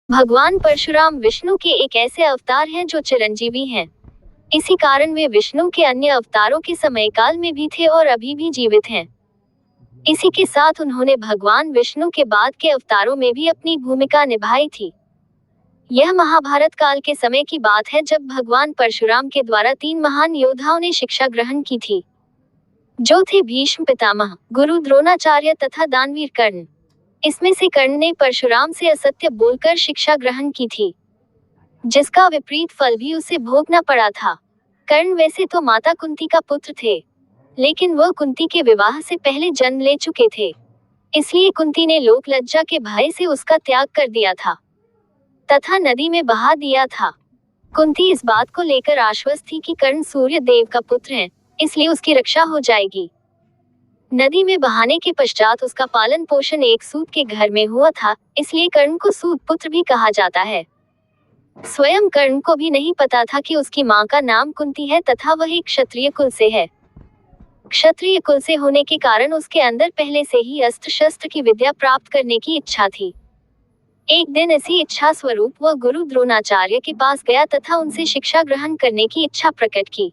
भगवान परशुराम विष्णु के एक ऐसे अवतार हैं जो चिरंजीवी हैं। इसी कारण वे विष्णु के अन्य अवतारों के समय काल में भी थे और अभी भी जीवित हैं। इसी के साथ उन्होंने भगवान विष्णु के बाद के अवतारों में भी अपनी भूमिका निभाई थी। यह महाभारत काल के समय की बात है जब भगवान परशुराम के द्वारा 3 महान योद्धाओं ने शिक्षा ग्रहण की थी, जो थे भीष्म पितामह, गुरु द्रोणाचार्य तथा दानवीर कर्ण। इसमें से कर्ण ने परशुराम से असत्य बोलकर शिक्षा ग्रहण की थी, जिसका विपरीत फल भी उसे भोगना पड़ा था। कर्ण वैसे तो माता कुंती का पुत्र थे, लेकिन वह कुंती के विवाह से पहले जन्म ले चुके थे, इसलिए कुंती ने लोक लज्जा के भय से उसका त्याग कर दिया था तथा नदी में बहा दिया था। कुंती इस बात को लेकर आश्वस्त थी कि कर्ण सूर्य देव का पुत्र है, इसलिए उसकी रक्षा हो जाएगी। नदी में बहाने के पश्चात उसका पालन पोषण एक सूत के घर में हुआ था, इसलिए कर्ण को सूत पुत्र भी कहा जाता है। स्वयं कर्ण को भी नहीं पता था कि उसकी मां का नाम कुंती है तथा वह एक क्षत्रिय कुल से है। क्षत्रिय कुल से होने के कारण उसके अंदर पहले से ही अस्त्र शस्त्र की विद्या प्राप्त करने की इच्छा थी। एक दिन इसी इच्छा स्वरूप वह गुरु द्रोणाचार्य के पास गया तथा उनसे शिक्षा ग्रहण करने की इच्छा प्रकट की।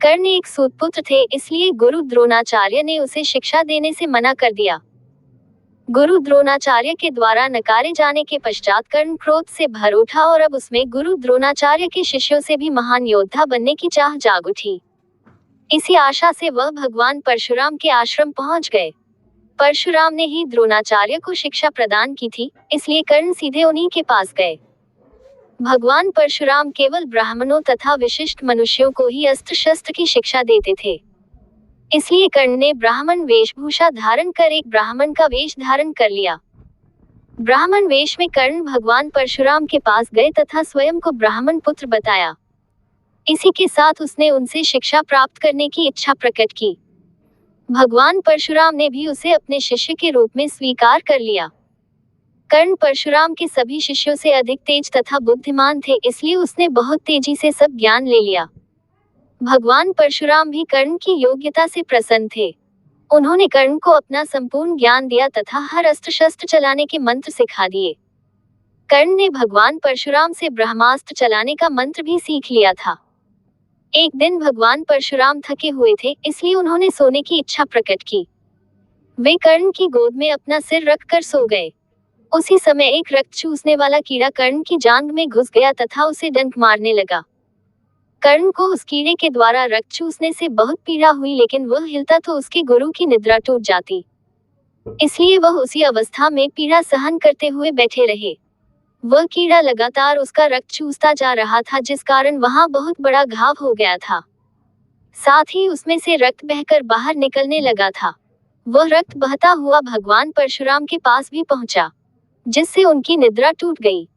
कर्ण एक सूत पुत्र थे, इसलिए गुरु द्रोणाचार्य ने उसे शिक्षा देने से मना कर दिया। गुरु द्रोणाचार्य के द्वारा नकारे जाने के पश्चात कर्ण क्रोध से भर उठा और अब उसमें गुरु द्रोणाचार्य के शिष्यों से भी महान योद्धा बनने की चाह जाग उठी। इसी आशा से वह भगवान परशुराम के आश्रम पहुंच गए। परशुराम ने ही द्रोणाचार्य को शिक्षा प्रदान की थी, इसलिए कर्ण सीधे उन्हीं के पास गए। भगवान परशुराम केवल ब्राह्मणों तथा विशिष्ट मनुष्यों को ही अस्त्र शस्त्र की शिक्षा देते थे, इसलिए कर्ण ने ब्राह्मण वेशभूषा धारण कर एक ब्राह्मण का वेश धारण कर लिया। ब्राह्मण वेश में कर्ण भगवान परशुराम के पास गए तथा स्वयं को ब्राह्मण पुत्र बताया। इसी के साथ उसने उनसे शिक्षा प्राप्त करने की इच्छा प्रकट की। भगवान परशुराम ने भी उसे अपने शिष्य के रूप में स्वीकार कर लिया। कर्ण परशुराम के सभी शिष्यों से अधिक तेज तथा बुद्धिमान थे, इसलिए उसने बहुत तेजी से सब ज्ञान ले लिया। भगवान परशुराम भी कर्ण की योग्यता से प्रसन्न थे। उन्होंने कर्ण को अपना संपूर्ण ज्ञान दिया तथा हर अस्त्र शस्त्र चलाने के मंत्र सिखा दिए। कर्ण ने भगवान परशुराम से ब्रह्मास्त्र चलाने का मंत्र भी सीख लिया था। एक दिन भगवान परशुराम थके हुए थे, इसलिए उन्होंने सोने की इच्छा प्रकट की। वे कर्ण की गोद में अपना सिर रखकर सो गए। उसी समय एक रक्त चूसने वाला कीड़ा कर्ण की जांघ में घुस गया तथा उसे डंक मारने लगा। कर्ण को उस कीड़े के द्वारा रक्त चूसने से बहुत पीड़ा हुई, लेकिन वह हिलता तो उसके गुरु की निद्रा टूट जाती, इसलिए वह उसी अवस्था में पीड़ा सहन करते हुए बैठे रहे। वह कीड़ा लगातार उसका रक्त चूसता जा रहा था, जिस कारण वहां बहुत बड़ा घाव हो गया था। साथ ही उसमें से रक्त बहकर बाहर निकलने लगा था। वह रक्त बहता हुआ भगवान परशुराम के पास भी पहुंचा, जिससे उनकी निद्रा टूट गई।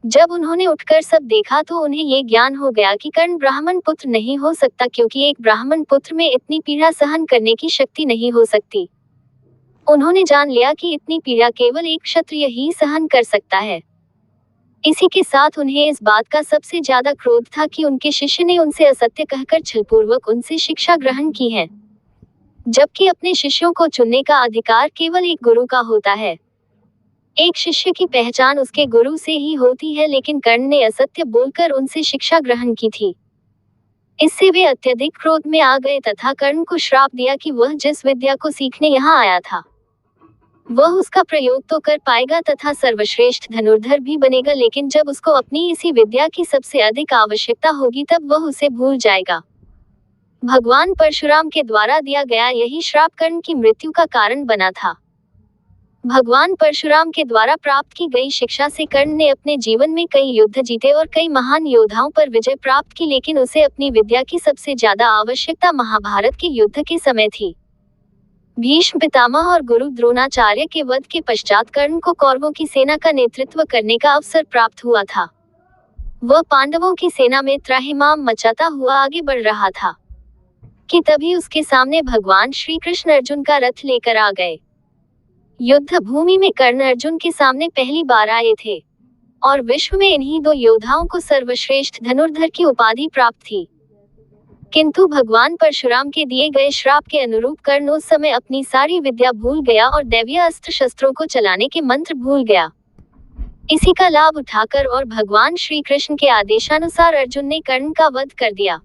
जब उन्होंने उठकर सब देखा तो उन्हें ये ज्ञान हो गया कि कर्ण ब्राह्मण पुत्र नहीं हो सकता, क्योंकि एक ब्राह्मण पुत्र में इतनी पीड़ा सहन करने की शक्ति नहीं हो सकती। उन्होंने जान लिया कि इतनी पीड़ा केवल एक क्षत्रिय ही सहन कर सकता है। इसी के साथ उन्हें इस बात का सबसे ज्यादा क्रोध था कि उनके शिष्य ने उनसे असत्य कहकर छलपूर्वक उनसे शिक्षा ग्रहण की है, जबकि अपने शिष्यों को चुनने का अधिकार केवल एक गुरु का होता है। एक शिष्य की पहचान उसके गुरु से ही होती है, लेकिन कर्ण ने असत्य बोलकर उनसे शिक्षा ग्रहण की थी। इससे वे अत्यधिक क्रोध में आ गए तथा कर्ण को श्राप दिया कि वह जिस विद्या को सीखने यहाँ आया था, वह उसका प्रयोग तो कर पाएगा तथा सर्वश्रेष्ठ धनुर्धर भी बनेगा, लेकिन जब उसको अपनी इसी विद्या की सबसे अधिक आवश्यकता होगी तब वह उसे भूल जाएगा। भगवान परशुराम के द्वारा दिया गया यही श्राप कर्ण की मृत्यु का कारण बना था। भगवान परशुराम के द्वारा प्राप्त की गई शिक्षा से कर्ण ने अपने जीवन में कई युद्ध जीते और कई महान योद्धाओं पर विजय प्राप्त की, लेकिन उसे अपनी विद्या की सबसे ज्यादा आवश्यकता महाभारत के युद्ध के समय थी। भीष्म पितामह और गुरु द्रोणाचार्य के वध के पश्चात कर्ण को कौरवों की सेना का नेतृत्व करने का अवसर प्राप्त हुआ था। वह पांडवों की सेना में त्राहिमाम मचाता हुआ आगे बढ़ रहा था कि तभी उसके सामने भगवान श्री कृष्ण अर्जुन का रथ लेकर आ गए। युद्ध भूमि में कर्ण अर्जुन के सामने पहली बार आए थे और विश्व में इन्हीं 2 योद्धाओं को सर्वश्रेष्ठ धनुर्धर की उपाधि प्राप्त थी। किंतु भगवान परशुराम के दिए गए श्राप के अनुरूप कर्ण उस समय अपनी सारी विद्या भूल गया और दैवीय अस्त्र शस्त्रों को चलाने के मंत्र भूल गया। इसी का लाभ उठाकर और भगवान श्री कृष्ण के आदेशानुसार अर्जुन ने कर्ण का वध कर दिया।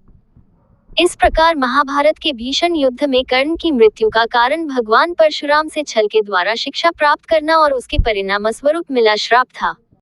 इस प्रकार महाभारत के भीषण युद्ध में कर्ण की मृत्यु का कारण भगवान परशुराम से छल के द्वारा शिक्षा प्राप्त करना और उसके परिणामस्वरूप मिला श्राप था।